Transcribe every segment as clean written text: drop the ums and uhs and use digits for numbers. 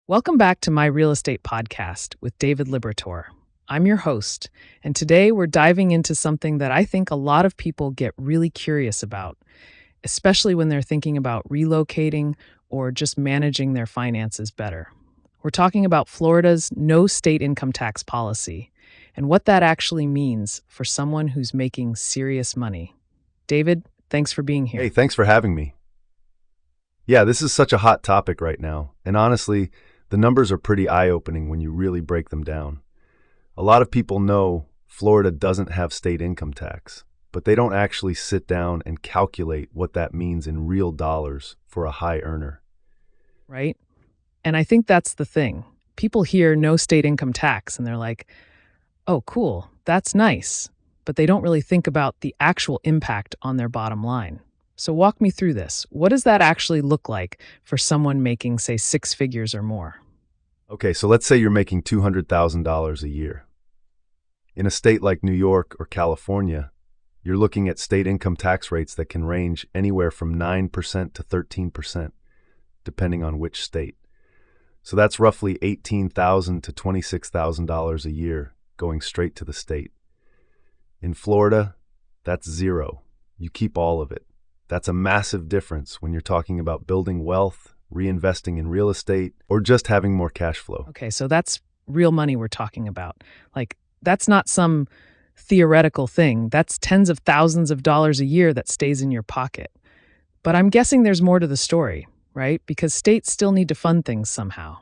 Welcome back to my real estate podcast with David Liberator. I'm your host, and today we're diving into something that I think a lot of people get really curious about, especially when they're thinking about relocating or just managing their finances better. We're talking about Florida's no state income tax policy and what that actually means for someone who's making serious money. David, thanks for being here. Hey, thanks for having me. Yeah, this is such a hot topic right now, and honestly, the numbers are pretty eye-opening when you really break them down. A lot of people know Florida doesn't have state income tax, but they don't actually sit down and calculate what that means in real dollars for a high earner. Right? And I think that's the thing. People hear no state income tax and they're like, oh, cool, that's nice. But they don't really think about the actual impact on their bottom line. So walk me through this. What does that actually look like for someone making, say, six figures or more? Okay, so let's say you're making $200,000 a year. In a state like New York or California, you're looking at state income tax rates that can range anywhere from 9% to 13%, depending on which state. So that's roughly $18,000 to $26,000 a year going straight to the state. In Florida, that's zero. You keep all of it. That's a massive difference when you're talking about building wealth, reinvesting in real estate, or just having more cash flow. Okay, so that's real money we're talking about. Like, that's not some theoretical thing. That's tens of thousands of dollars a year that stays in your pocket. But I'm guessing there's more to the story, right? Because states still need to fund things somehow.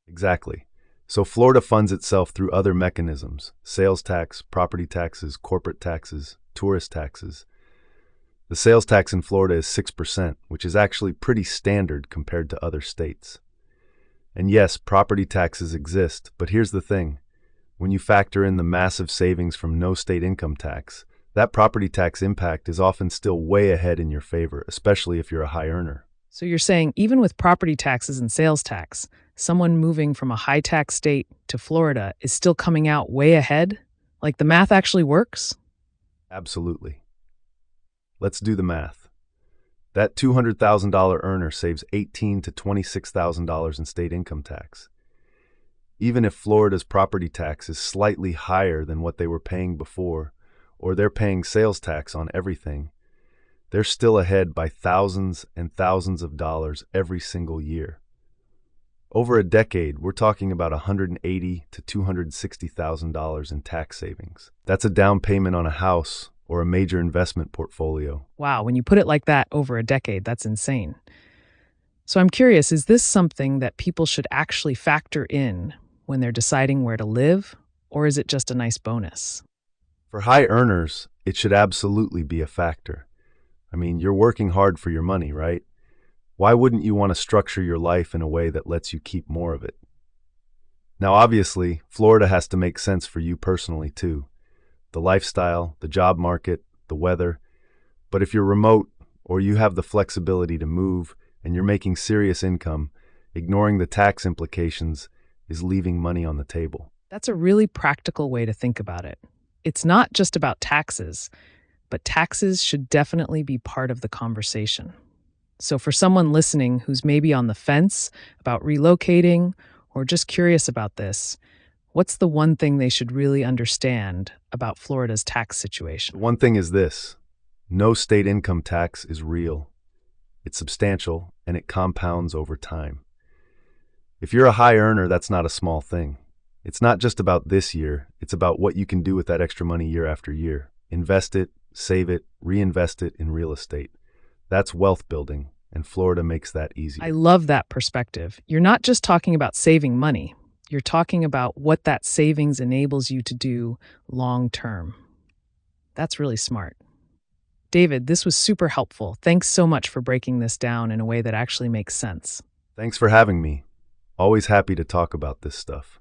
Exactly. So Florida funds itself through other mechanisms: sales tax, property taxes, corporate taxes, tourist taxes. The sales tax in Florida is 6%, which is actually pretty standard compared to other states. And yes, property taxes exist, but here's the thing. When you factor in the massive savings from no state income tax, that property tax impact is often still way ahead in your favor, especially if you're a high earner. So you're saying even with property taxes and sales tax, someone moving from a high tax state to Florida is still coming out way ahead? Like the math actually works? Absolutely. Let's do the math. That $200,000 earner saves $18,000 to $26,000 in state income tax. Even if Florida's property tax is slightly higher than what they were paying before, or they're paying sales tax on everything, they're still ahead by thousands and thousands of dollars every single year. Over a decade, we're talking about $180,000 to $260,000 in tax savings. That's a down payment on a house or a major investment portfolio. Wow, when you put it like that, over a decade, that's insane. So I'm curious, is this something that people should actually factor in when they're deciding where to live, or is it just a nice bonus? For high earners, it should absolutely be a factor. I mean, you're working hard for your money, right? Why wouldn't you want to structure your life in a way that lets you keep more of it? Now, obviously, Florida has to make sense for you personally, too. The lifestyle, the job market, the weather. But if you're remote or you have the flexibility to move and you're making serious income, ignoring the tax implications is leaving money on the table. That's a really practical way to think about it. It's not just about taxes, but taxes should definitely be part of the conversation. So for someone listening who's maybe on the fence about relocating or just curious about this, what's the one thing they should really understand about Florida's tax situation? One thing is this: no state income tax is real. It's substantial, and it compounds over time. If you're a high earner, that's not a small thing. It's not just about this year, it's about what you can do with that extra money year after year. Invest it, save it, reinvest it in real estate. That's wealth building, and Florida makes that easy. I love that perspective. You're not just talking about saving money. You're talking about what that savings enables you to do long term. That's really smart. David, this was super helpful. Thanks so much for breaking this down in a way that actually makes sense. Thanks for having me. Always happy to talk about this stuff.